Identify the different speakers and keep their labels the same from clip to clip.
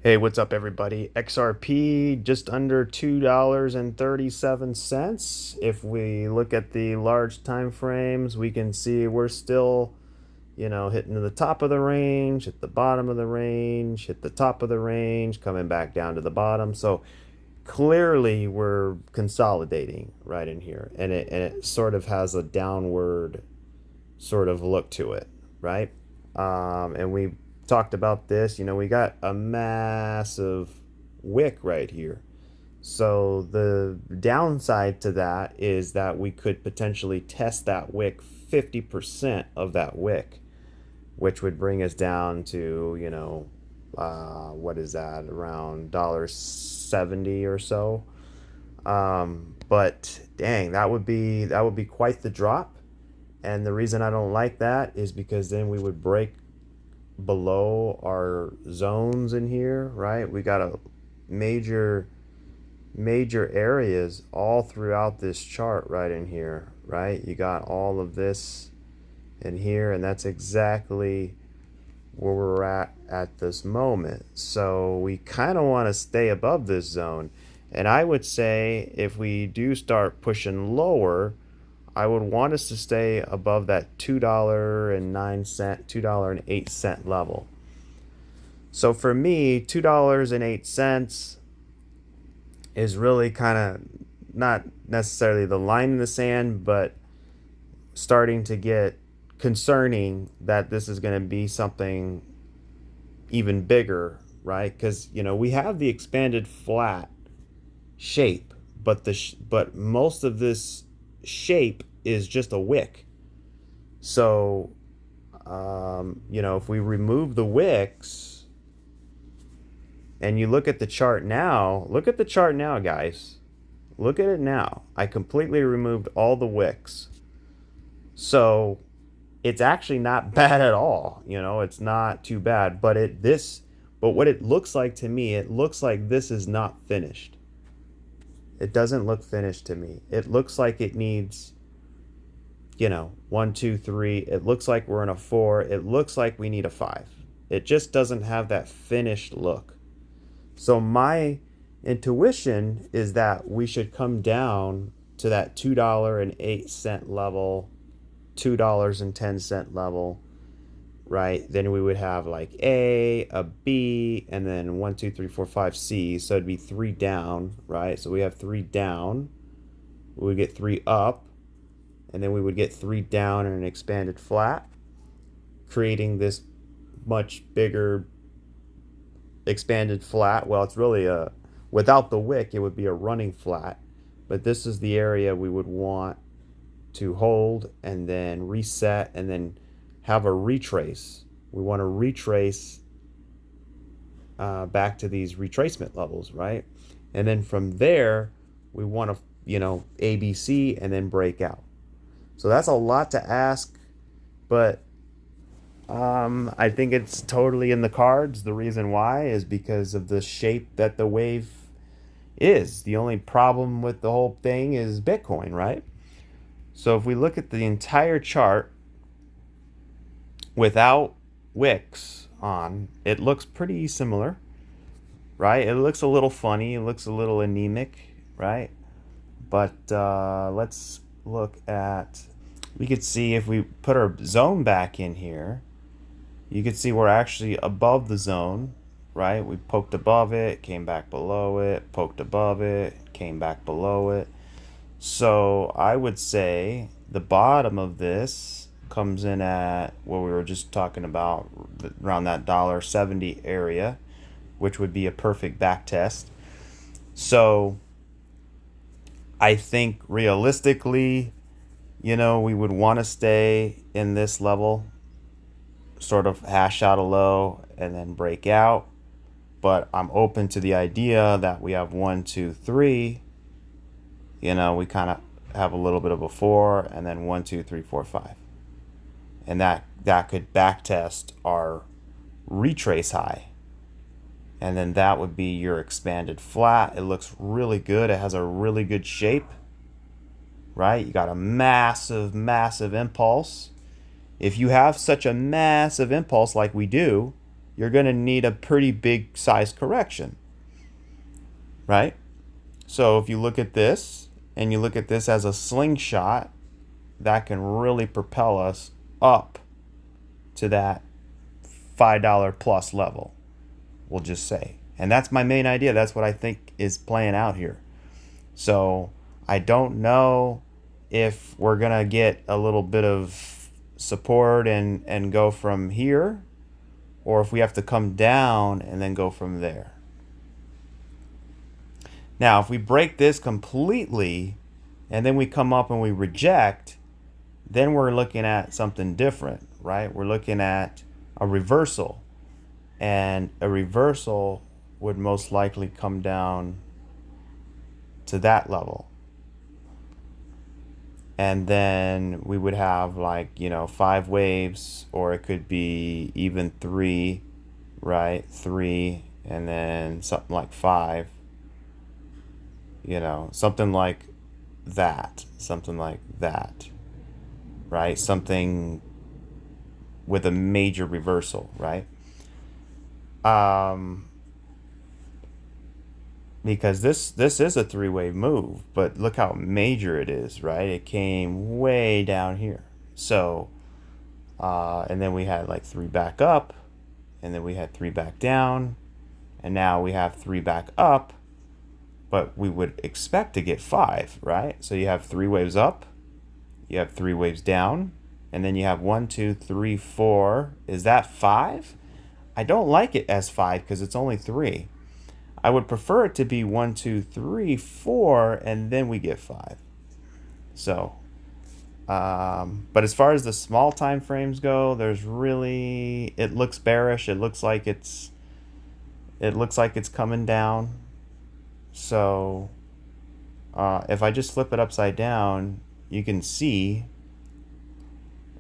Speaker 1: Hey, what's up, everybody? XRP just under $2.37. If we look at the large time frames, we can see we're still, hitting the top of the range, hit the bottom of the range, hit the top of the range, coming back down to the bottom. So clearly we're consolidating right in here, and it sort of has a downward sort of look to it, right? And we talked about this. We got a massive wick right here. So the downside to that is that we could potentially test that wick 50% of that wick, which would bring us down to, what is that, around $1.70 or so. But dang, that would be quite the drop. And the reason I don't like that is because then we would break below our zones in here, right? We got a major areas all throughout this chart right in here, right? You got all of this in here, and that's exactly where we're at this moment. So we kind of want to stay above this zone. And I would say if we do start pushing lower, I would want us to stay above that $2.09, $2.08 level. So for me, $2.08 is really kind of not necessarily the line in the sand, but starting to get concerning that this is going to be something even bigger, right? Because we have the expanded flat shape, but but most of this shape is just a wick. So if we remove the wicks and you look at the chart now, guys. Look at it now. I completely removed all the wicks. So it's actually not bad at all. It's not too bad. But what it looks like to me, it looks like this is not finished. It doesn't look finished to me. It looks like it needs, one, two, three. It looks like we're in a four. It looks like we need a five. It just doesn't have that finished look. So my intuition is that we should come down to that $2.08 level, $2.10 level, right? Then we would have like a B, and then one, two, three, four, five C. So it'd be three down, right? So we have three down. We would get three up, and then we would get three down in an expanded flat, creating this much bigger expanded flat. Well, it's really without the wick, it would be a running flat. But this is the area we would want to hold and then reset and then have a retrace. We want to retrace back to these retracement levels, right? And then from there, we want to, ABC and then break out. So that's a lot to ask, but I think it's totally in the cards. The reason why is because of the shape that the wave is. The only problem with the whole thing is Bitcoin, right? So if we look at the entire chart without wicks on, it looks pretty similar, right? It looks a little funny. It looks a little anemic, right? But let's look at, we could see if we put our zone back in here, you could see we're actually above the zone, right? We poked above it, came back below it, poked above it, came back below it. So I would say the bottom of this comes in at what we were just talking about, around that $1.70 area, which would be a perfect back test. So I think realistically, we would want to stay in this level, sort of hash out a low and then break out. But I'm open to the idea that we have one, two, three. We kind of have a little bit of a four, and then one, two, three, four, five. And that could back test our retrace high. And then that would be your expanded flat. It looks really good. It has a really good shape, right? You got a massive, massive impulse. If you have such a massive impulse like we do, you're going to need a pretty big size correction, right? So if you look at this and you look at this as a slingshot, that can really propel us up to that $5 plus level, we'll just say. And that's my main idea. That's what I think is playing out here. So I don't know if we're going to get a little bit of support and go from here, or if we have to come down and then go from there. Now, if we break this completely and then we come up and we reject, then we're looking at something different, right? We're looking at a reversal. And a reversal would most likely come down to that level. And then we would have 5 waves, or it could be even 3, right? 3 and then something like 5. Something like that. Something like that. Right? Something with a major reversal, right? Because this is a 3-wave move, but look how major it is, right? It came way down here. So, and then we had 3 back up, and then we had 3 back down, and now we have 3 back up, but we would expect to get 5, right? So you have 3 waves up, you have 3 waves down, and then you have 1, 2, 3, 4. Is that 5? I don't like it as 5 because it's only 3. I would prefer it to be 1, 2, 3, 4, and then we get 5. So, but as far as the small time frames go, it looks bearish. It looks like it's coming down. So, if I just flip it upside down, you can see.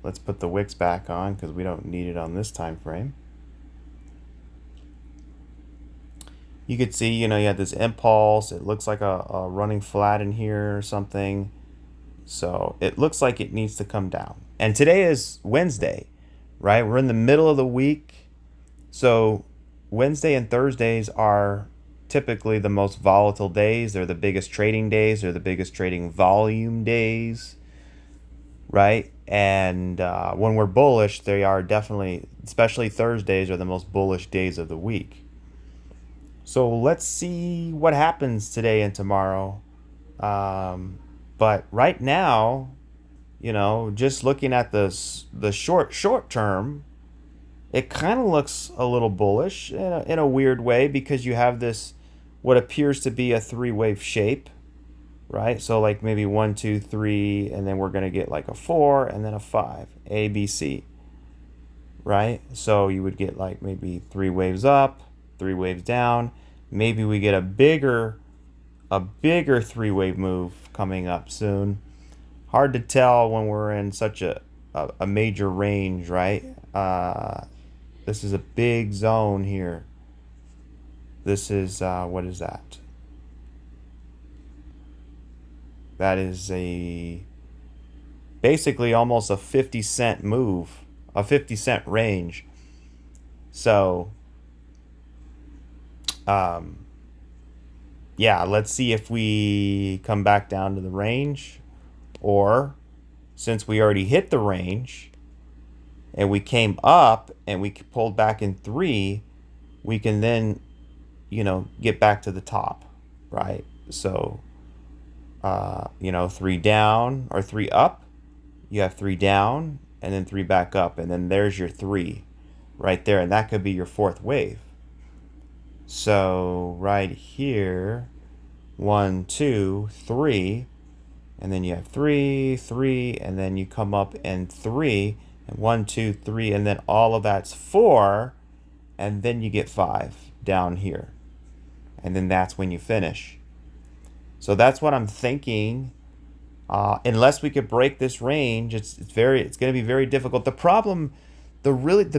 Speaker 1: Let's put the wicks back on because we don't need it on this time frame. You could see, you had this impulse. It looks like a running flat in here or something. So it looks like it needs to come down. And today is Wednesday, right? We're in the middle of the week. So Wednesday and Thursdays are typically the most volatile days. They're the biggest trading days. They're the biggest trading volume days, right? And when we're bullish, they are definitely, especially Thursdays, are the most bullish days of the week. So let's see what happens today and tomorrow. But right now, just looking at the short term, it kind of looks a little bullish in a weird way, because you have this what appears to be a 3-wave shape, right? So maybe 1, 2, 3, and then we're gonna get a 4 and then a 5, A, B, C, right? So you would get maybe 3 waves up, 3 waves down. Maybe we get a bigger 3-wave move coming up soon. Hard to tell when we're in such a major range, right? This is a big zone here. This is, what is that? That is basically almost a 50-cent move, a 50-cent range. So, yeah, let's see if we come back down to the range, or since we already hit the range and we came up and we pulled back in 3, we can then, get back to the top, right? So, 3 down or 3 up, you have 3 down and then 3 back up, and then there's your 3 right there, and that could be your 4th wave. So right here, 1, 2, 3, and then you have 3, 3, and then you come up and 3, and 1, 2, 3, and then all of that's 4, and then you get 5 down here, and then that's when you finish. So that's what I'm thinking. Unless we could break this range, it's going to be very difficult. The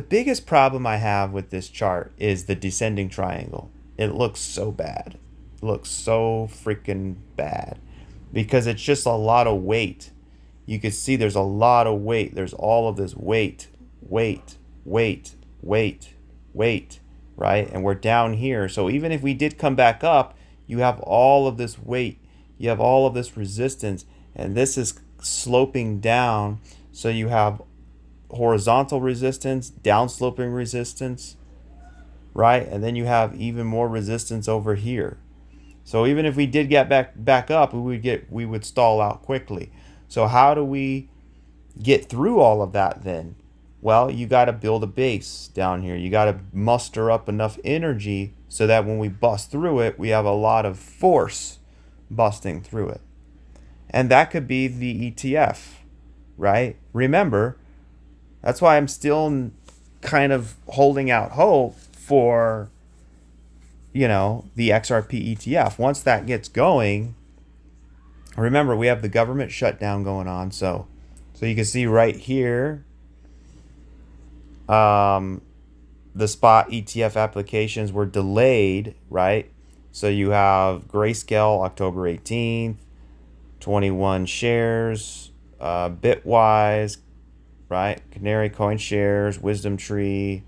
Speaker 1: biggest problem I have with this chart is the descending triangle. It looks so bad. It looks so freaking bad, because it's just a lot of weight. You can see there's a lot of weight. There's all of this weight, weight, right? And we're down here. So even if we did come back up, you have all of this weight, you have all of this resistance, and this is sloping down. So you have horizontal resistance, downsloping resistance, right? And then you have even more resistance over here. So even if we did get back up, we would stall out quickly. So how do we get through all of that then? Well, you got to build a base down here. You got to muster up enough energy so that when we bust through it, we have a lot of force busting through it. And that could be the ETF, right? Remember, that's why I'm still kind of holding out hope for, the XRP ETF. Once that gets going, remember, we have the government shutdown going on. So you can see right here, the spot ETF applications were delayed, right? So you have Grayscale October 18th, 21 shares, Bitwise, right? Canary Coin shares, Wisdom Tree,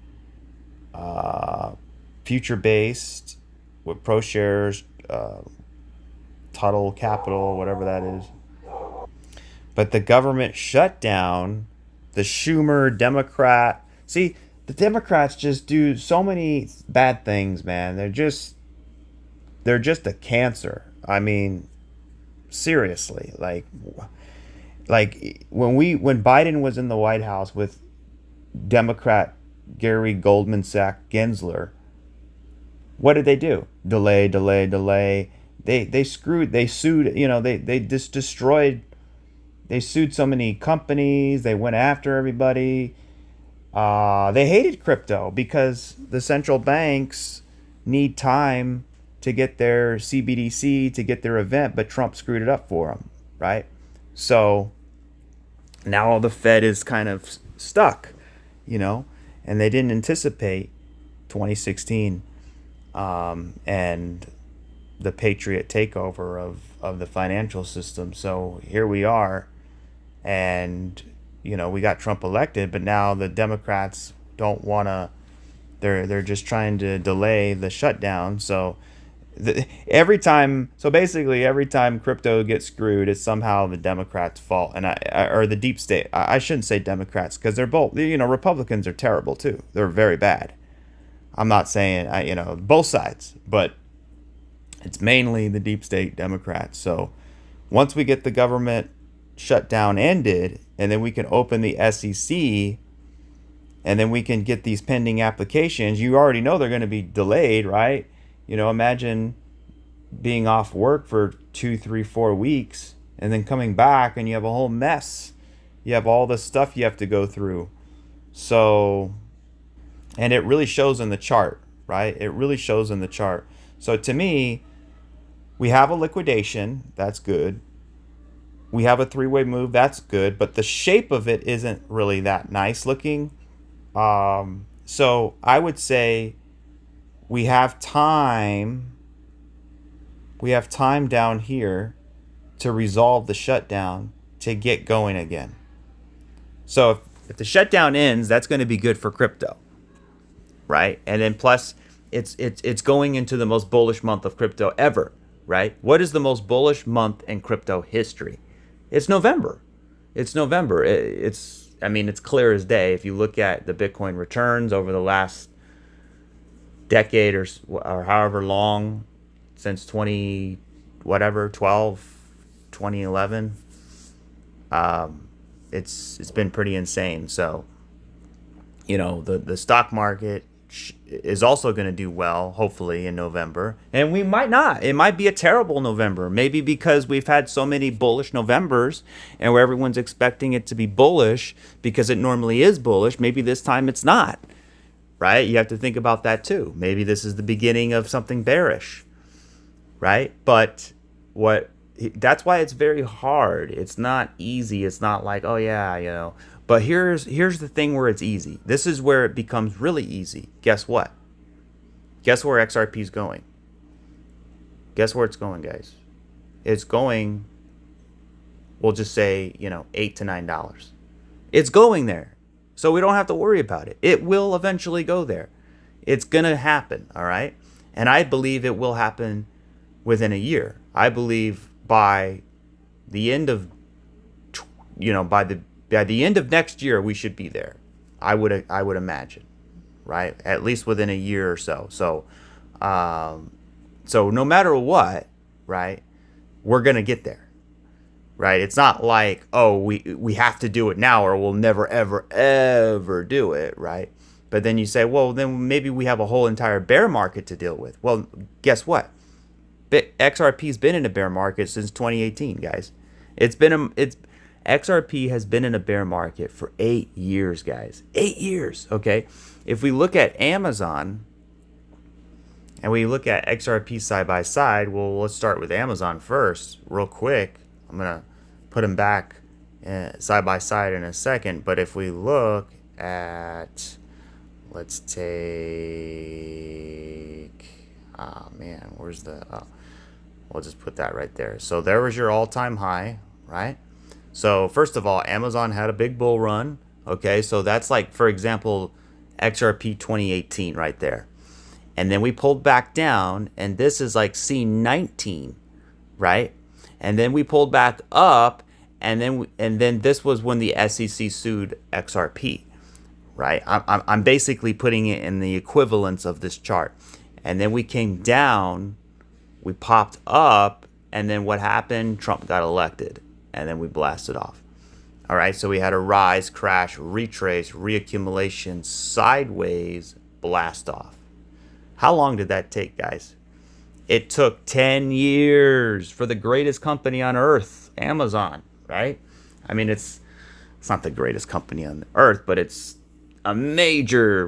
Speaker 1: Future Based with Pro shares, Tuttle Capital, whatever that is. But the government shutdown, the Schumer Democrat. See, the Democrats just do so many bad things, man. They're just a cancer. I mean, seriously, like when Biden was in the White House with Democrat Gary Goldman Sachs Gensler, what did they do? Delay. They screwed. They sued. They just destroyed. They sued so many companies. They went after everybody. They hated crypto because the central banks need time to get their CBDC, to get their event, but Trump screwed it up for them, right? So now the Fed is kind of stuck, and they didn't anticipate 2016 and the Patriot takeover of the financial system. So here we are, and we got Trump elected, but now the Democrats don't want to. They're just trying to delay the shutdown. So every time crypto gets screwed, it's somehow the Democrats' fault, or the deep state. I shouldn't say Democrats because they're both. Republicans are terrible too. They're very bad. I'm not saying both sides, but it's mainly the deep state Democrats. So once we get the government shutdown ended, and then we can open the SEC, and then we can get these pending applications. You already know they're going to be delayed, right? Imagine being off work for 2, 3, 4 weeks and then coming back and you have a whole mess. You have all this stuff you have to go through. So, and it really shows in the chart, right? It really shows in the chart. So to me, we have a liquidation. That's good. We have a three-way move. That's good. But the shape of it isn't really that nice looking. So I would say we have time down here to resolve the shutdown to get going again. So if the shutdown ends, that's going to be good for crypto, right? And then plus it's going into the most bullish month of crypto ever, right? What is the most bullish month in crypto history? It's November. It's clear as day. If you look at the Bitcoin returns over the last decade or however long, since 2011, it's been pretty insane. So the stock market is also going to do well, hopefully, in November. And we might not. It might be a terrible November. Maybe because we've had so many bullish Novembers and where everyone's expecting it to be bullish because it normally is bullish. Maybe this time it's not, right? You have to think about that too. Maybe this is the beginning of something bearish, right? But that's why it's very hard. It's not easy. It's not like, oh yeah, But here's the thing where it's easy. This is where it becomes really easy. Guess what? Guess where XRP is going? Guess where it's going, guys? It's going, we'll just say, $8 to $9. It's going there. So we don't have to worry about it. It will eventually go there. It's going to happen, all right? And I believe it will happen within a year. I believe by the end of, by the end of next year, we should be there. I would imagine, right? At least within a year or so. So no matter what, right, we're gonna get there, right? It's not like, oh, we have to do it now or we'll never ever ever do it, right? But then you say, well, then maybe we have a whole entire bear market to deal with. Well, guess what? XRP's been in a bear market since 2018, guys. XRP has been in a bear market for 8 years, guys. 8 years, okay? If we look at Amazon and we look at XRP side by side, well, let's start with Amazon first, real quick. I'm going to put them back side by side in a second. But if we look at, let's take, oh man, where's the, we'll just put that right there. So there was your all-time high, right? So first of all, Amazon had a big bull run. Okay, so that's like, for example, XRP 2018 right there. And then we pulled back down, and this is like C19, right? And then we pulled back up, and then this was when the SEC sued XRP, right? I'm basically putting it in the equivalence of this chart. And then we came down, we popped up, and then what happened? Trump got elected, and then we blasted off. All right, so we had a rise, crash, retrace, reaccumulation, sideways, blast off. How long did that take, guys? It took 10 years for the greatest company on earth, Amazon, right? I mean, it's not the greatest company on earth, but it's a major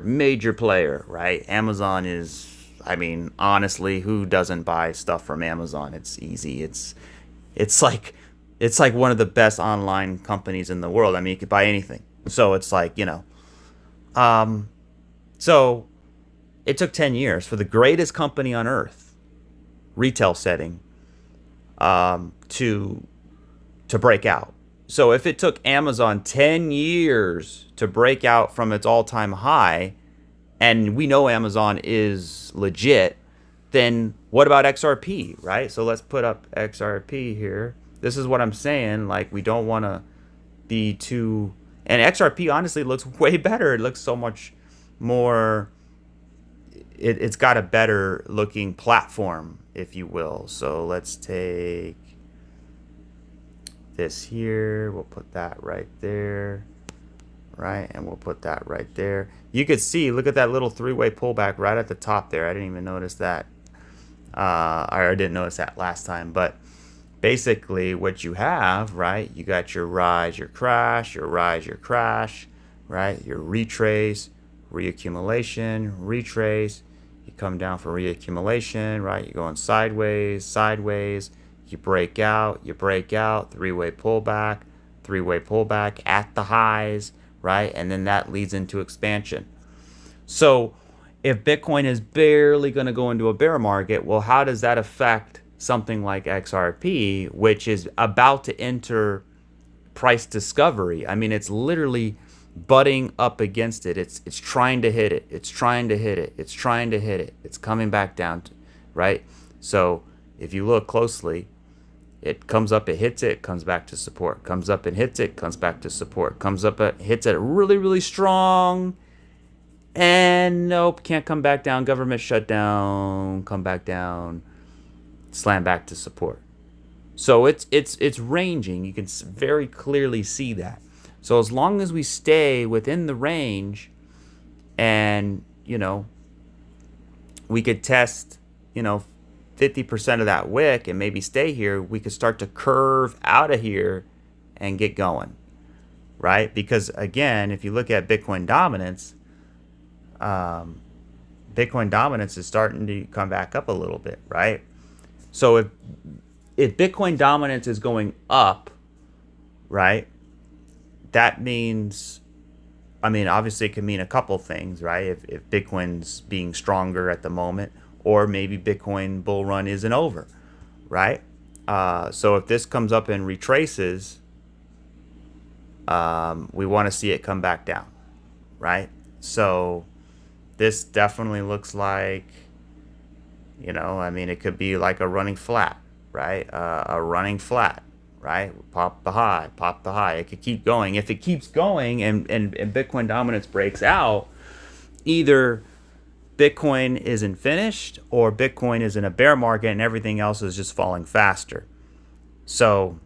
Speaker 1: player, right? Amazon is, I mean, honestly, who doesn't buy stuff from Amazon? It's easy. It's like one of the best online companies in the world. I mean, you could buy anything. So it's like, so it took 10 years for the greatest company on earth, retail setting, to break out. So if it took Amazon 10 years to break out from its all-time high, and we know Amazon is legit, then what about XRP, right? So let's put up XRP here. This is what I'm saying. Like, we don't want to be too... And XRP honestly looks way better. It looks so much more... It's got a better looking platform, if you will. So let's take this here. We'll put that right there. Right? And we'll put that right there. You could see, look at that little three-way pullback right at the top there. I didn't even notice that. I didn't notice that last time. But basically what you have, right? You got your rise, your crash, your rise, your crash, right? Your retrace, reaccumulation, retrace. You come down for reaccumulation, right? You're going sideways, sideways. You break out, three-way pullback at the highs, right? And then that leads into expansion. So if Bitcoin is barely going to go into a bear market, well, how does that affect something like XRP, which is about to enter price discovery? I mean, it's literally butting up against it. It's trying to hit it. It's trying to hit it. It's trying to hit it. It's coming back down, right? So if you look closely, it comes up, it hits it, comes back to support. Comes up and hits it, comes back to support. Comes up, it hits it really, really strong. And nope, can't come back down. Government shutdown, come back down, slam back to support. So it's ranging. You can very clearly see that. So as long as we stay within the range, and we could test 50% of that wick and maybe stay here, we could start to curve out of here and get going, right? Because again, if you look at Bitcoin dominance, is starting to come back up a little bit, right? So if Bitcoin dominance is going up, right, that means, I mean, obviously it can mean a couple things, right? If Bitcoin's being stronger at the moment, or maybe Bitcoin bull run isn't over, right? So if this comes up and retraces, we want to see it come back down, right? So this definitely looks like, I mean, it could be like a running flat, right? A running flat, right? Pop the high. It could keep going. If it keeps going and Bitcoin dominance breaks out, either Bitcoin isn't finished or Bitcoin is in a bear market and everything else is just falling faster. So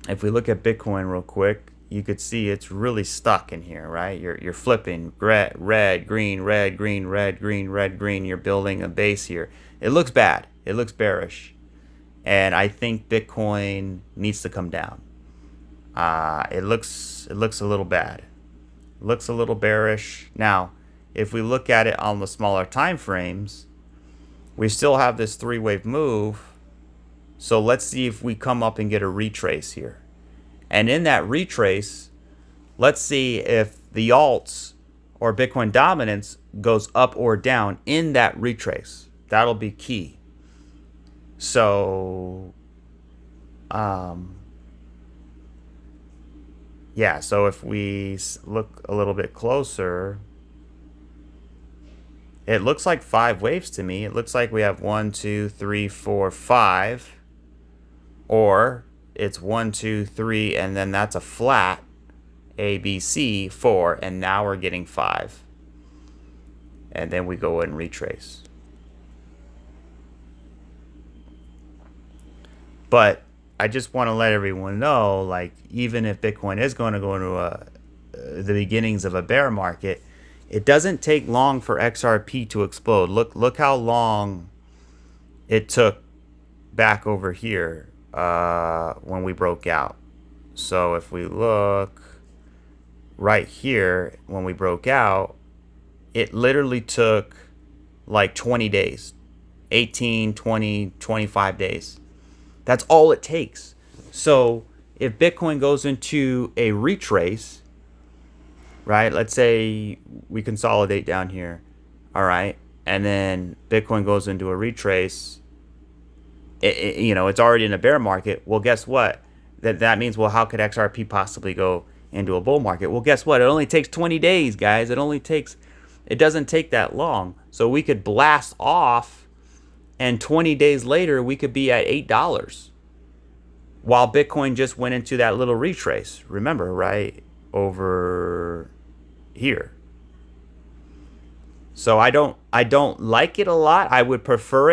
Speaker 1: if we look at Bitcoin real quick, you could see it's really stuck in here, right? You're flipping red, green, red, green, red, green, red, green. You're building a base here. It looks bad. It looks bearish. And I think Bitcoin needs to come down. It looks a little bad. It looks a little bearish. Now, if we look at it on the smaller time frames, we still have this three-wave move. So let's see if we come up and get a retrace here. And in that retrace, let's see if the alts or Bitcoin dominance goes up or down in that retrace. That'll be key. So, yeah, so if we look a little bit closer, it looks like 5 waves to me. It looks like we have 1, 2, 3, 4, 5. Or it's 1, 2, 3, and then that's a flat, A, B, C, 4, and now we're getting 5. And then we go and retrace. But I just want to let everyone know, like, even if Bitcoin is going to go into the beginnings of a bear market, it doesn't take long for XRP to explode. Look how long it took back over here when we broke out. So if we look right here, when we broke out, it literally took like 20 days, 18, 20, 25 days. That's all it takes. So if Bitcoin goes into a retrace, right, let's say we consolidate down here, all right, and then Bitcoin goes into a retrace, it's already in a bear market. Well, guess what? That means, well, how could XRP possibly go into a bull market? Well, guess what? It only takes 20 days, guys. It doesn't take that long. So we could blast off, and 20 days later, we could be at $8 while Bitcoin just went into that little retrace. Remember, right? Over here. So I don't like it a lot. I would prefer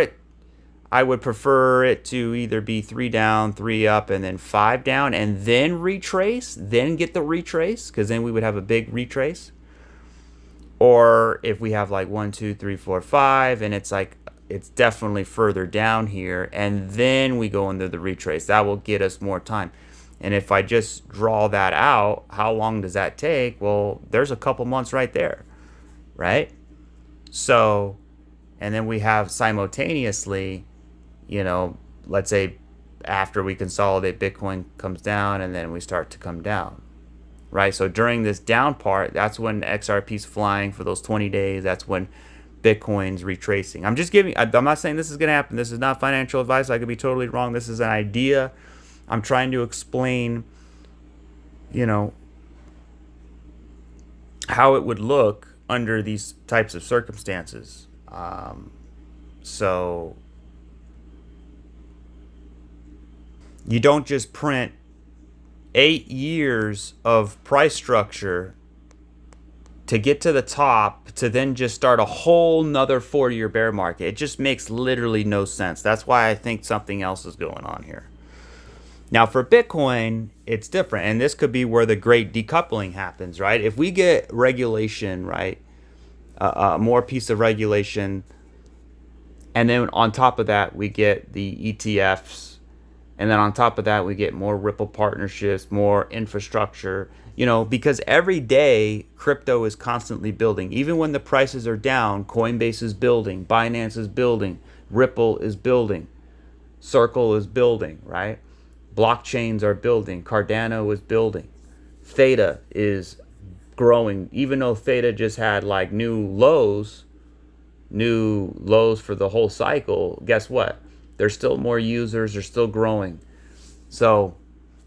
Speaker 1: it to either be 3 down, 3 up, and then 5 down, and then retrace, then get the retrace, because then we would have a big retrace. Or if we have like 1, 2, 3, 4, 5, and it's definitely further down here, and then we go into the retrace. That will get us more time. And if I just draw that out, how long does that take? Well, there's a couple months right there, right? So, and then we have simultaneously, let's say after we consolidate, Bitcoin comes down and then we start to come down, right? So during this down part, that's when XRP's flying for those 20 days. That's when Bitcoin's retracing. I'm not saying this is going to happen. This is not financial advice. I could be totally wrong. This is an idea. I'm trying to explain, how it would look under these types of circumstances. So you don't just print 8 years of price structure to get to the top to then just start a whole nother 4-year bear market. It just makes literally no sense. That's why I think something else is going on here. Now for Bitcoin, it's different. And this could be where the great decoupling happens, right? If we get regulation, right? More piece of regulation. And then on top of that, we get the ETFs. And then on top of that, we get more Ripple partnerships, more infrastructure, because every day crypto is constantly building. Even when the prices are down, Coinbase is building, Binance is building, Ripple is building, Circle is building, right? Blockchains are building, Cardano is building, THETA is growing. Even though THETA just had like new lows for the whole cycle, guess what? There's still more users, they're still growing. So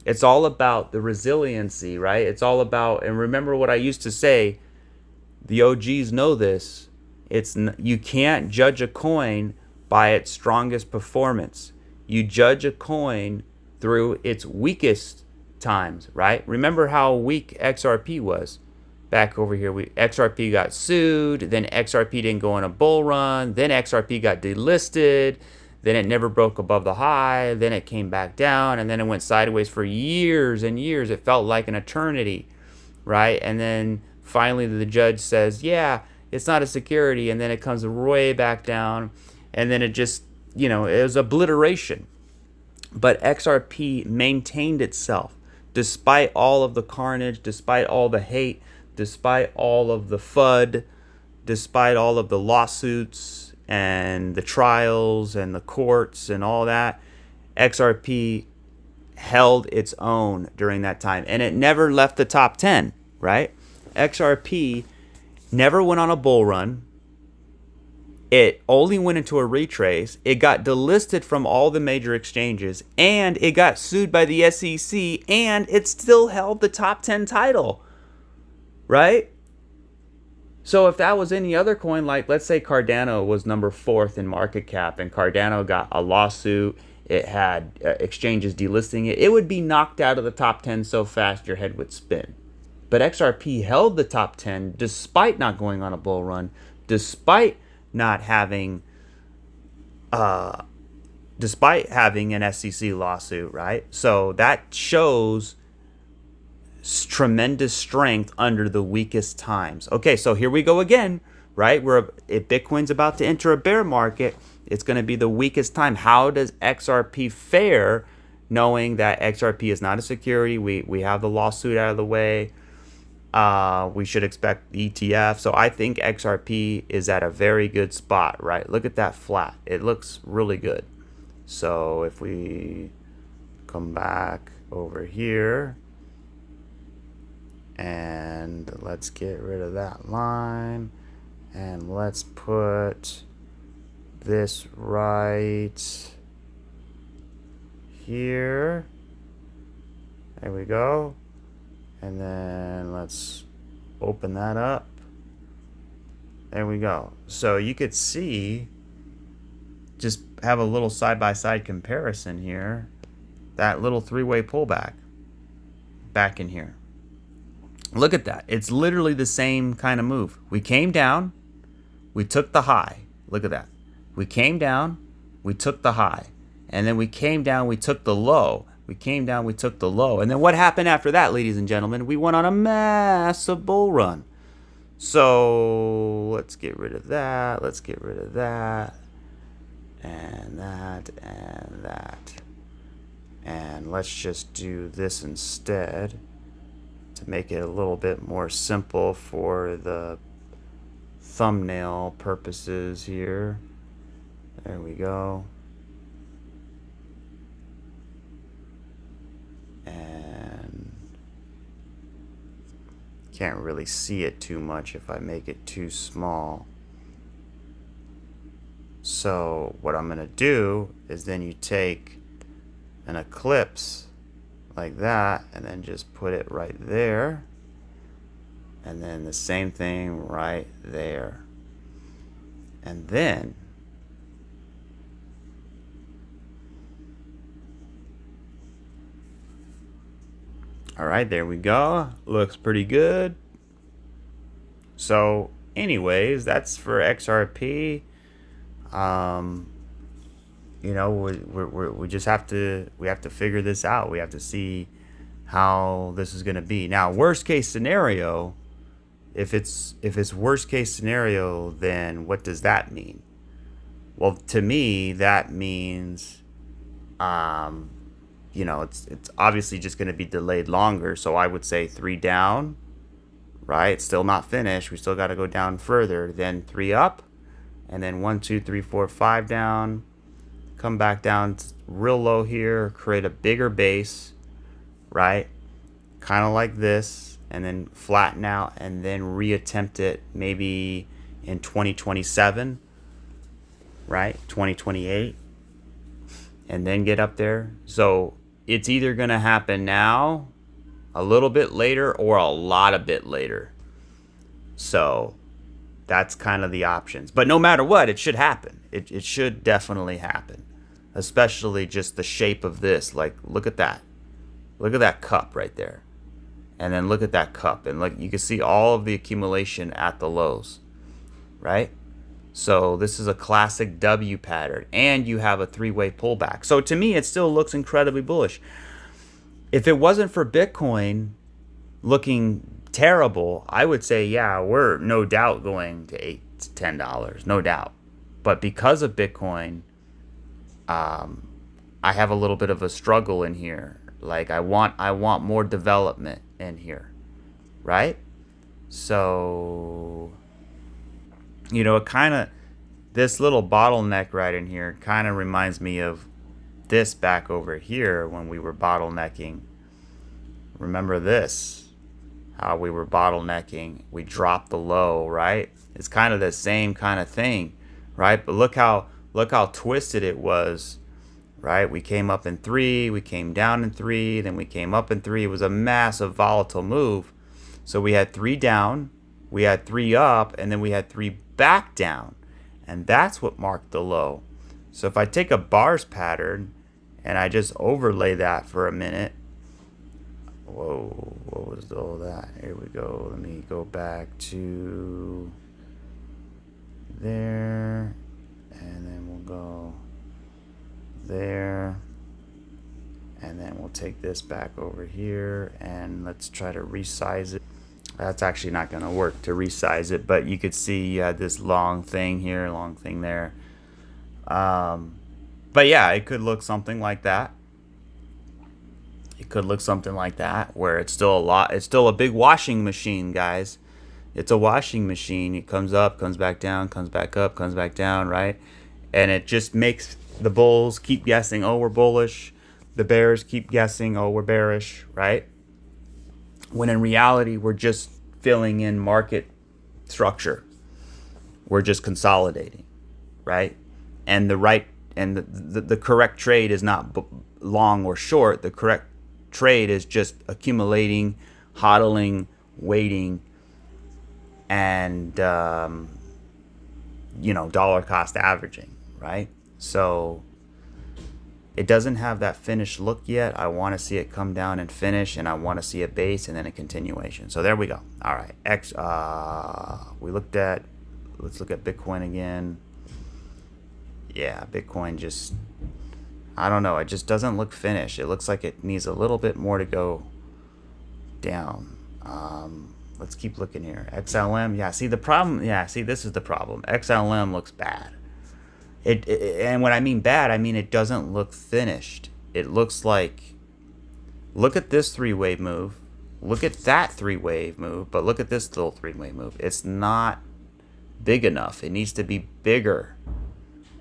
Speaker 1: it's all about the resiliency, right? It's all about, and remember what I used to say,
Speaker 2: The OGs know this. You can't judge a coin by its strongest performance. You judge a coin through its weakest times, right? Remember how weak XRP was. Back over here, XRP got sued, then XRP didn't go on a bull run, then XRP got delisted, then it never broke above the high, then it came back down, and then it went sideways for years and years. It felt like an eternity, right? And then finally the judge says, yeah, it's not a security, and then it comes way back down, and then it just, it was obliteration. But XRP maintained itself despite all of the carnage, despite all the hate, despite all of the FUD, despite all of the lawsuits and the trials and the courts and all that. XRP held its own during that time, and it never left the top 10, right? XRP never went on a bull run. It only went into a retrace. It got delisted from all the major exchanges, and it got sued by the SEC, and it still held the top 10 title, right? So if that was any other coin, like let's say Cardano was number 4th in market cap, and Cardano got a lawsuit, it had exchanges delisting it, it would be knocked out of the top 10 so fast your head would spin. But XRP held the top 10 despite not going on a bull run, despite not having despite having an SEC lawsuit, right? So that shows tremendous strength under the weakest times. Okay, so here we go again, right? If Bitcoin's about to enter a bear market, it's going to be the weakest time. How does XRP fare, knowing that XRP is not a security? We have the lawsuit out of the way. We should expect the ETF. So I think XRP is at a very good spot, right? Look at that flat. It looks really good. So if we come back over here and let's get rid of that line and let's put this right here. There we go. And then let's open that up. There we go. So you could see, just have a little side-by-side comparison here. That little three-way pullback back in here. Look at that. It's literally the same kind of move. We came down, we took the high. Look at that. We came down, we took the high. And then we came down, we took the low. We came down, we took the low. And then what happened after that, ladies and gentlemen? We went on a massive bull run. So let's get rid of that. Let's get rid of that. And that, and that. And let's just do this instead to make it a little bit more simple for the thumbnail purposes here. There we go. And can't really see it too much if I make it too small. So what I'm going to do is then you take an eclipse like that and then just put it right there. And then the same thing right there. And then all right, there we go. Looks pretty good. So anyways, that's for XRP. You know, we just have to figure this out. We have to see how this is going to be. Now, worst case scenario, if it's worst case scenario, then what does that mean? Well, to me, that means you know, it's obviously just going to be delayed longer. So I would say 3 down, right? It's still not finished. We still got to go down further. Then 3 up, and then 1, 2, 3, 4, 5 down. Come back down real low here. Create a bigger base, right? Kind of like this, and then flatten out, and then reattempt it maybe in 2027, right? 2028. And then get up there. So it's either going to happen now, a little bit later, or a lot a bit later. So that's kind of the options. But no matter what, it should happen. It should definitely happen. Especially just the shape of this. Like, look at that. Look at that cup right there. And then look at that cup. And like you can see all of the accumulation at the lows. Right? So this is a classic W pattern. And you have a three-way pullback. So to me, it still looks incredibly bullish. If it wasn't for Bitcoin looking terrible, I would say, yeah, we're no doubt going to $8 to $10, no doubt. But because of Bitcoin, I have a little bit of a struggle in here. Like I want more development in here, right? So, you know, it kind of, this little bottleneck right in here kind of reminds me of this back over here when we were bottlenecking. Remember this, how we were bottlenecking, we dropped the low, right? It's kind of the same kind of thing, right? But look how twisted it was, right? We came up in 3, we came down in 3, then we came up in 3. It was a massive volatile move. So we had 3 down, we had 3 up, and then we had 3 back down. And that's what marked the low. So if I take a bars pattern and I just overlay that for a minute, whoa, what was all that? Here we go. Let me go back to there, and then we'll go there, and then we'll take this back over here, and let's try to resize it. That's actually not going to work to resize it, but you could see you had this long thing here, long thing there. But yeah, it could look something like that. It could look something like that, where it's still a big washing machine, guys. It's a washing machine. It comes up, comes back down, comes back up, comes back down, right? And it just makes the bulls keep guessing, oh, we're bullish. The bears keep guessing, oh, we're bearish, right? When in reality, we're just filling in market structure. We're just consolidating, right? And the correct trade is not long or short. The correct trade is just accumulating, hodling, waiting, and dollar cost averaging, right? So it doesn't have that finished look yet. I want to see it come down and finish, and I want to see a base and then a continuation. So there we go. All right, let's look at Bitcoin again. Yeah, Bitcoin just, I don't know, it just doesn't look finished. It looks like it needs a little bit more to go down. Let's keep looking here. XLM, yeah, see the problem, this is the problem. XLM looks bad. And when I mean bad, I mean it doesn't look finished. It looks like, look at this 3-wave move, look at that 3-wave move, but look at this little 3-wave move. It's not big enough. It needs to be bigger,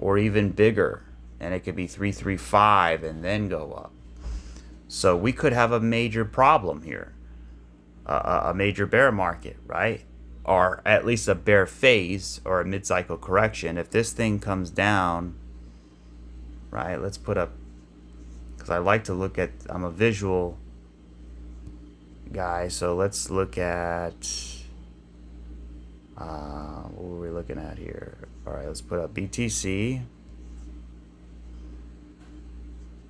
Speaker 2: or even bigger, and it could be 335 and then go up. So we could have a major problem here, a major bear market, right? Or at least a bear phase or a mid-cycle correction. If this thing comes down, right, let's put up, because I like to look at, I'm a visual guy, so let's look at, what were we looking at here? All right, let's put up BTC,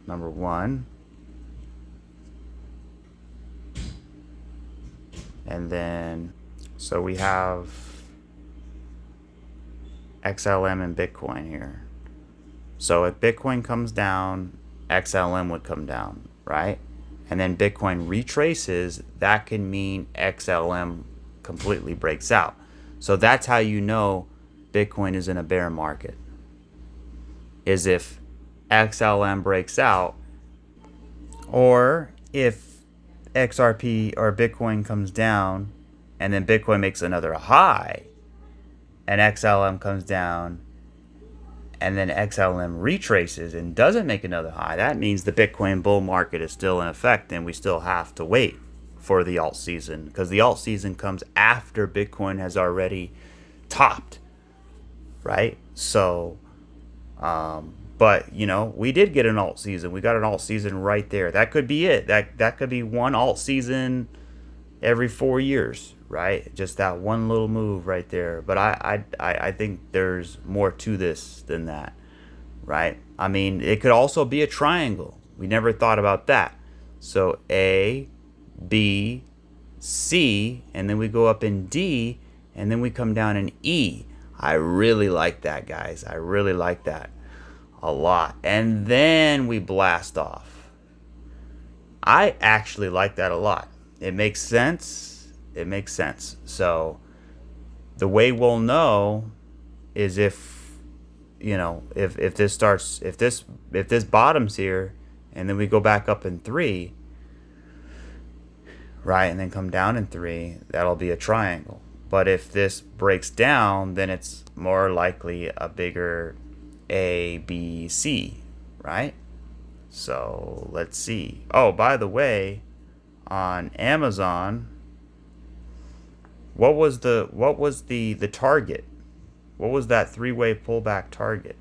Speaker 2: number 1. And then, so we have XLM and Bitcoin here. So if Bitcoin comes down, XLM would come down, right? And then Bitcoin retraces, that can mean XLM completely breaks out. So that's how you know Bitcoin is in a bear market, is if XLM breaks out, or if XRP or Bitcoin comes down and then Bitcoin makes another high and XLM comes down and then XLM retraces and doesn't make another high. That means the Bitcoin bull market is still in effect, and we still have to wait for the alt season, because the alt season comes after Bitcoin has already topped, right? So but we did get an alt season. We got an alt season right there. That could be it. That could be one alt season every 4 years, right? Just that one little move right there. But I think there's more to this than that, right? I mean, it could also be a triangle. We never thought about that. So A, B, C, and then we go up in D, and then we come down in E. I really like that, guys. I really like that a lot. And then we blast off. I actually like that a lot. It makes sense. It makes sense. So the way we'll know is if, you know, if this starts, if this bottoms here, and then we go back up in 3, right, and then come down in 3, that'll be a triangle. But if this breaks down, then it's more likely a bigger A, B, C, right? So let's see. Oh, by the way, on Amazon, what was the target? What was that 3-wave pullback target?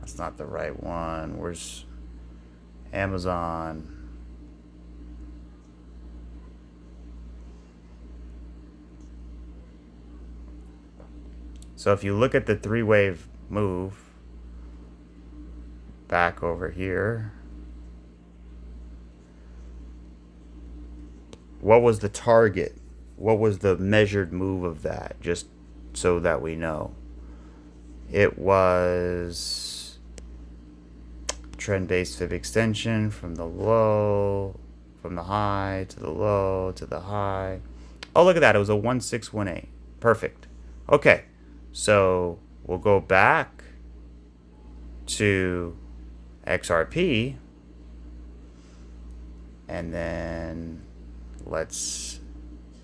Speaker 2: That's not the right one. Where's Amazon? So if you look at the 3-wave move back over here, what was the target? What was the measured move of that? Just so that we know. It was trend-based fib extension from the low, from the high to the low to the high. Oh, look at that. It was a 1618. Perfect. Okay. So we'll go back to XRP, and then let's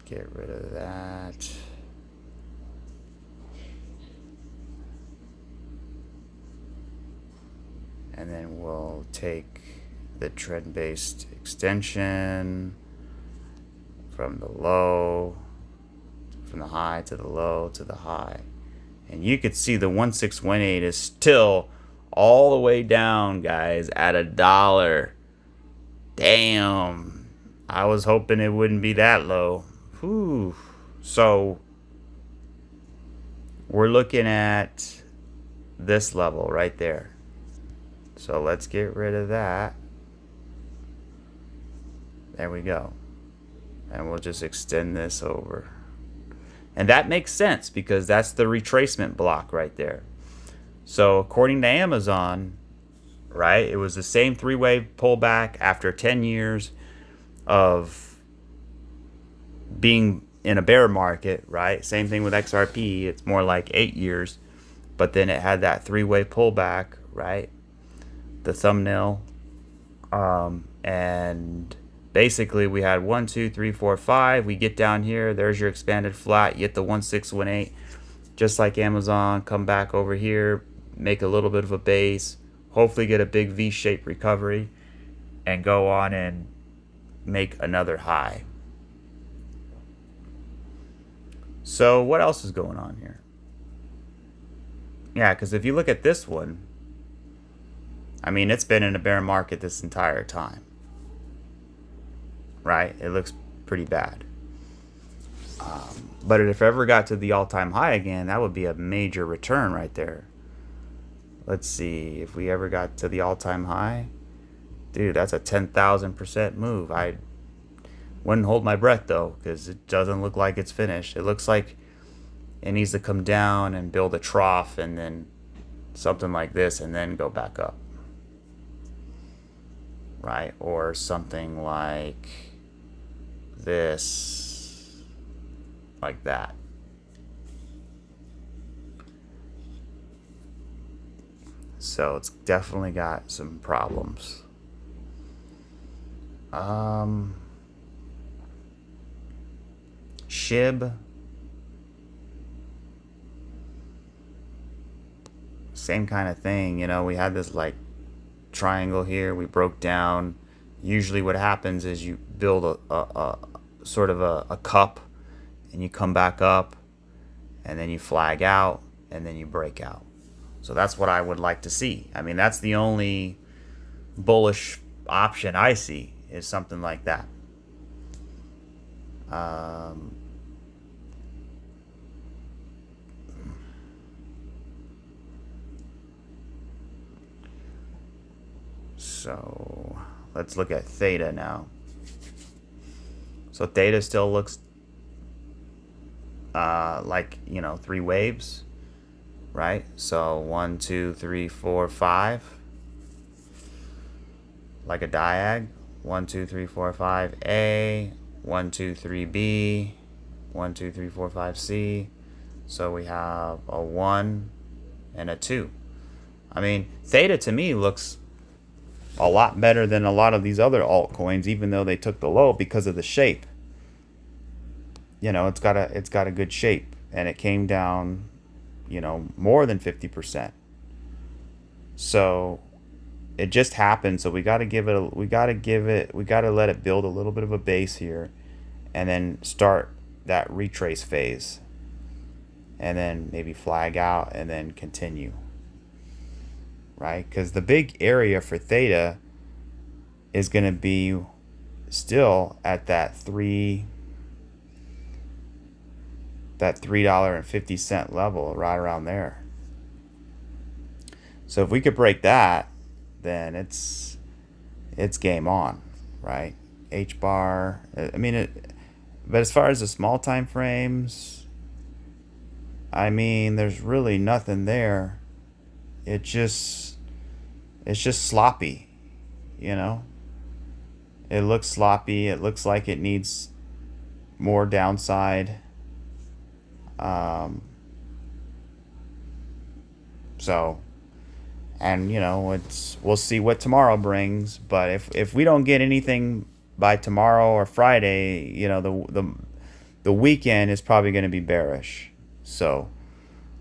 Speaker 2: get rid of that. And then we'll take the trend-based extension from the low, from the high to the low to the high. And you could see the 1618 is still all the way down, guys, at $1. Damn. I was hoping it wouldn't be that low. Whew. So we're looking at this level right there. So let's get rid of that. There we go. And we'll just extend this over. And that makes sense because that's the retracement block right there. So according to Amazon, right, it was the same 3-wave pullback after 10 years of being in a bear market, right? Same thing with XRP. It's more like 8 years. But then it had that 3-wave pullback, right? The thumbnail. And basically we had 1, 2, 3, 4, 5. We get down here. There's your expanded flat. You get the 1618. Just like Amazon, come back over here, make a little bit of a base, hopefully get a big V-shaped recovery, and go on and make another high. So what else is going on here? Yeah, because if you look at this one, I mean, it's been in a bear market this entire time, right? It looks pretty bad. But if it ever got to the all-time high again, that would be a major return right there. Let's see, if we ever got to the all-time high, dude, that's a 10,000% move. I wouldn't hold my breath though, because it doesn't look like it's finished. It looks like it needs to come down and build a trough and then something like this and then go back up, right? Or something like this, like that. So it's definitely got some problems. SHIB, same kind of thing. You know, we had this like triangle here. We broke down. Usually what happens is you build a sort of a cup, and you come back up, and then you flag out, and then you break out. So that's what I would like to see. I mean, that's the only bullish option I see, is something like that. So let's look at theta now. So theta still looks like, you know, 3 waves, right? So 1, 2, 3, 4, 5, like a diag. 1, 2, 3, 4, 5 A, 1, 2, 3 B, 1, 2, 3, 4, 5 C. So we have a 1 and a 2. I mean, theta to me looks a lot better than a lot of these other altcoins, even though they took the low because of the shape. You know, it's got a good shape, and it came down, you know, more than 50%. So it just happened. So we got to let it build a little bit of a base here, and then start that retrace phase, and then maybe flag out and then continue, right? Because the big area for theta is going to be still at that $3.50 level, right around there. So if we could break that, then it's game on, right? H bar. I mean, but as far as the small time frames, I mean, there's really nothing there. It's just sloppy, you know. It looks sloppy. It looks like it needs more downside. So, and you know, we'll see what tomorrow brings. But if we don't get anything by tomorrow or Friday, you know, the weekend is probably going to be bearish. So,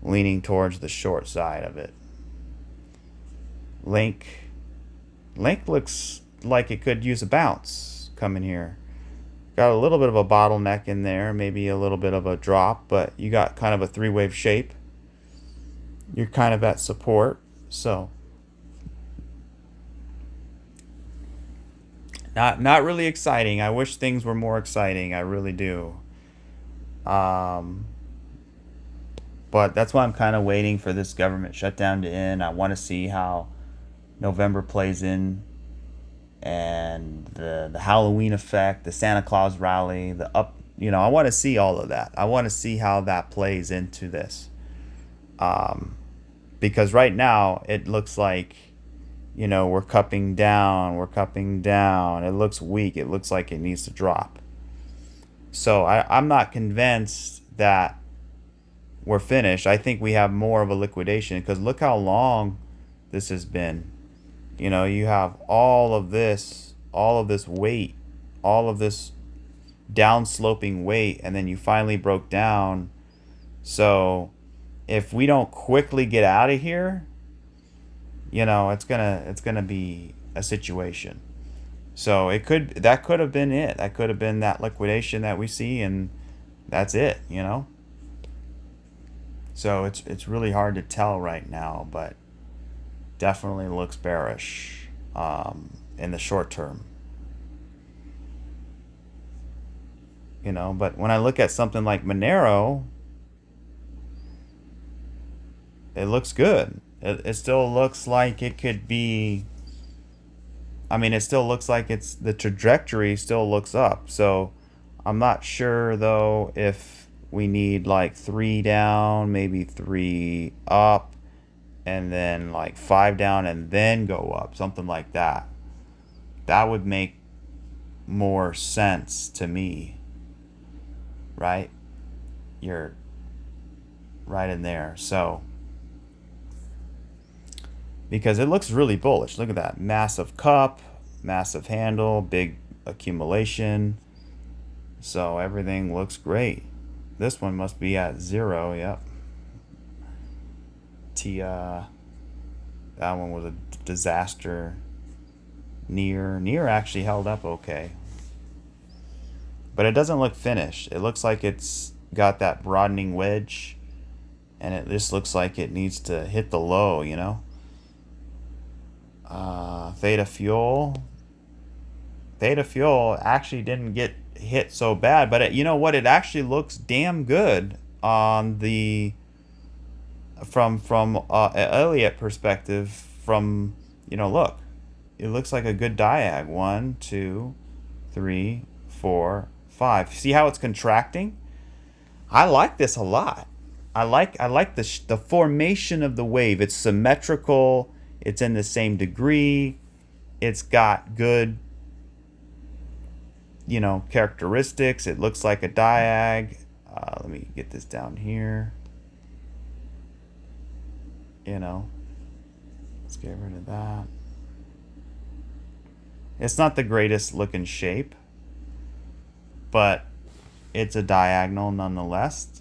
Speaker 2: leaning towards the short side of it. Link looks like it could use a bounce coming here. Got a little bit of a bottleneck in there, maybe a little bit of a drop, but you got kind of a 3-wave shape. You're kind of at support, so not really exciting. I wish things were more exciting. I really do. But that's why I'm kind of waiting for this government shutdown to end. I want to see how November plays in, and the Halloween effect, the Santa Claus rally, you know, I want to see all of that. I want to see how that plays into this. Because right now it looks like, you know, we're cupping down. It looks weak. It looks like it needs to drop. So I'm not convinced that we're finished. I think we have more of a liquidation, because look how long this has been. You know, you have all of this weight, all of this downsloping weight, and then you finally broke down. So if we don't quickly get out of here, you know, it's gonna be a situation. So that could have been it. That could have been that liquidation that we see, and that's it, you know. So it's really hard to tell right now, but definitely looks bearish in the short term. You know, but when I look at something like Monero, it looks good. It still looks like it could be, I mean, it still looks like the trajectory still looks up. So I'm not sure though if we need like 3 down, maybe 3 up, and then like 5 down and then go up, something like that. That would make more sense to me, right? You're right in there. So, because it looks really bullish. Look at that. Massive cup, massive handle, big accumulation. So everything looks great. This one must be at 0. Yep. That one was a disaster. Near actually held up okay. But it doesn't look finished. It looks like it's got that broadening wedge, and it just looks like it needs to hit the low, you know. Theta Fuel actually didn't get hit so bad. But you know what? It actually looks damn good on the from Elliott perspective. From, you know, look, it looks like a good diag. 1, 2, 3, 4, 5. See how it's contracting? I like this a lot. I like the formation of the wave. It's symmetrical. It's in the same degree. It's got good, you know, characteristics. It looks like a diag. Let me get this down here. You know, let's get rid of that. It's not the greatest looking shape, but it's a diagonal nonetheless.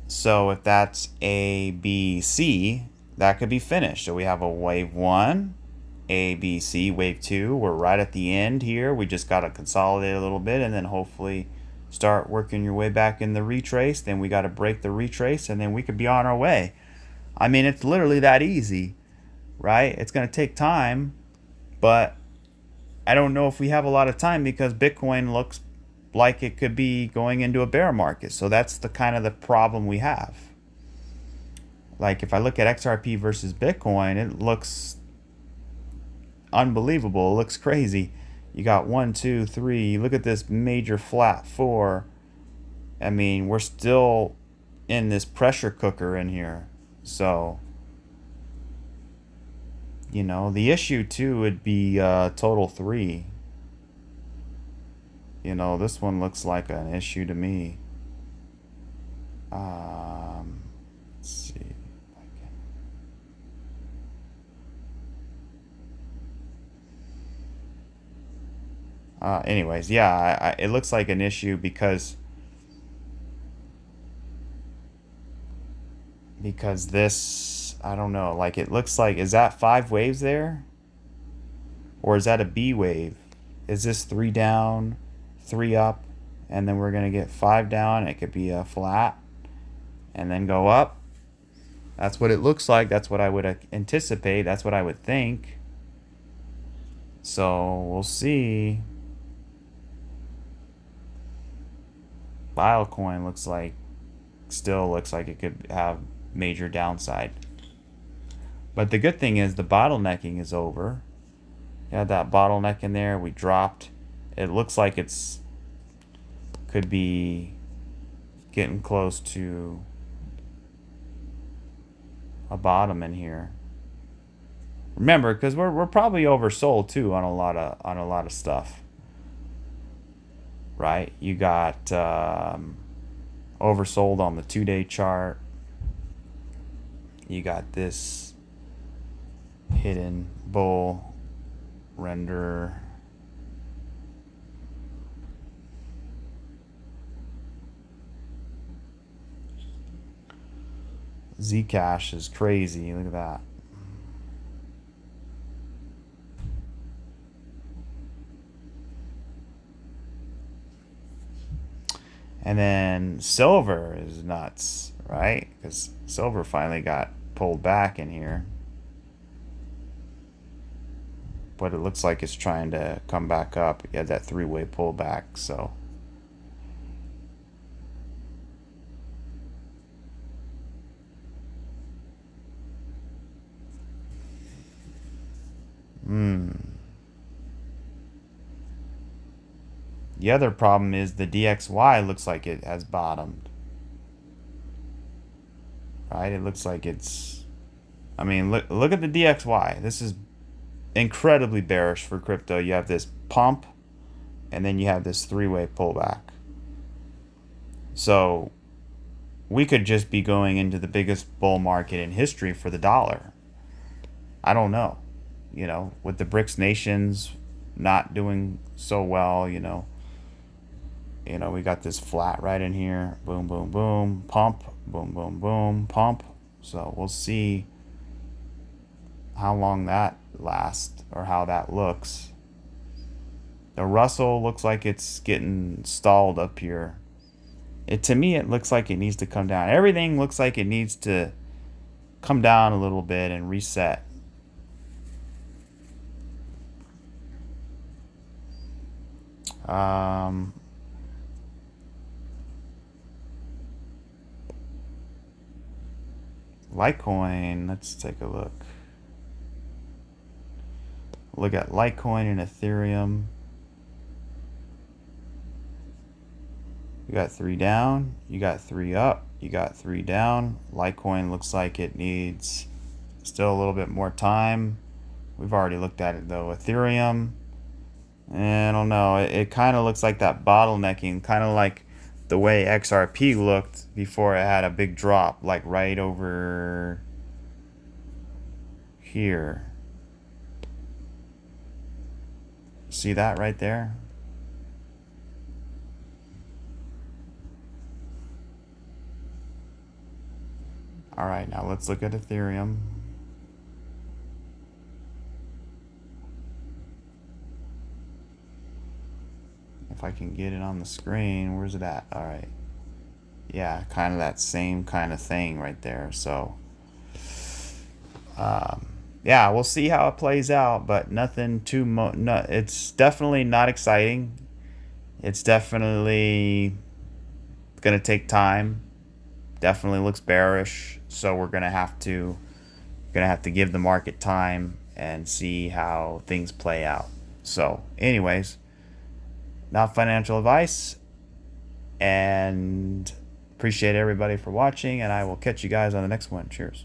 Speaker 2: So if that's A, B, C, that could be finished. So we have a wave 1, A, B, C, wave 2. We're right at the end here. We just got to consolidate a little bit and then hopefully start working your way back in the retrace. Then we got to break the retrace and then we could be on our way. I mean, it's literally that easy, right? It's going to take time, but I don't know if we have a lot of time because Bitcoin looks like it could be going into a bear market. So that's the kind of the problem we have. Like if I look at XRP versus Bitcoin, it looks unbelievable. It looks crazy. You got 1, 2, 3. Look at this major flat 4. I mean, we're still in this pressure cooker in here. So, you know, the issue too would be total 3. You know, this one looks like an issue to me. Let's see. Anyways, yeah, it looks like an issue because this, I don't know, like it looks like, is that 5 waves there? Or is that a B wave? Is this 3 down, 3 up, and then we're going to get 5 down? It could be a flat and then go up. That's what it looks like. That's what I would anticipate. That's what I would think. So we'll see. Altcoin still looks like it could have major downside. But the good thing is the bottlenecking is over. You had that bottleneck in there. We dropped. It looks like it's could be getting close to a bottom in here. Remember, because we're probably oversold too on a lot of stuff. Right? You got oversold on the 2-day chart. You got this hidden bull render. Zcash is crazy. Look at that. And then silver is nuts, right? Because silver finally got pulled back in here. But it looks like it's trying to come back up. You had that 3-way pullback, so. The other problem is the DXY looks like it has bottomed. Right? It looks like it's, I mean, look at the DXY. This is incredibly bearish for crypto. You have this pump and then you have this 3-way pullback. So we could just be going into the biggest bull market in history for the dollar. I don't know. You know, with the BRICS nations not doing so well, you know, we got this flat right in here. Boom, boom, boom. Pump. Boom, boom, boom. Pump. So we'll see how long that lasts or how that looks. The Russell looks like it's getting stalled up here. To me, it looks like it needs to come down. Everything looks like it needs to come down a little bit and reset.
Speaker 1: Litecoin, let's take a look. Look at Litecoin and Ethereum. You got 3 down, you got 3 up, you got 3 down. Litecoin looks like it needs still a little bit more time. We've already looked at it though. Ethereum, I don't know. It kind of looks like that bottlenecking, kind of like the way XRP looked before it had a big drop, like right over here. See that right there? All right, now let's look at Ethereum. If I can get it on the screen, where's it at? All right. Yeah, kind of that same kind of thing right there. So, yeah, we'll see how it plays out, but nothing too no, it's definitely not exciting. It's definitely gonna take time. Definitely looks bearish, so we're gonna have to give the market time and see how things play out. So, anyways, not financial advice, and appreciate everybody for watching, and I will catch you guys on the next one. Cheers.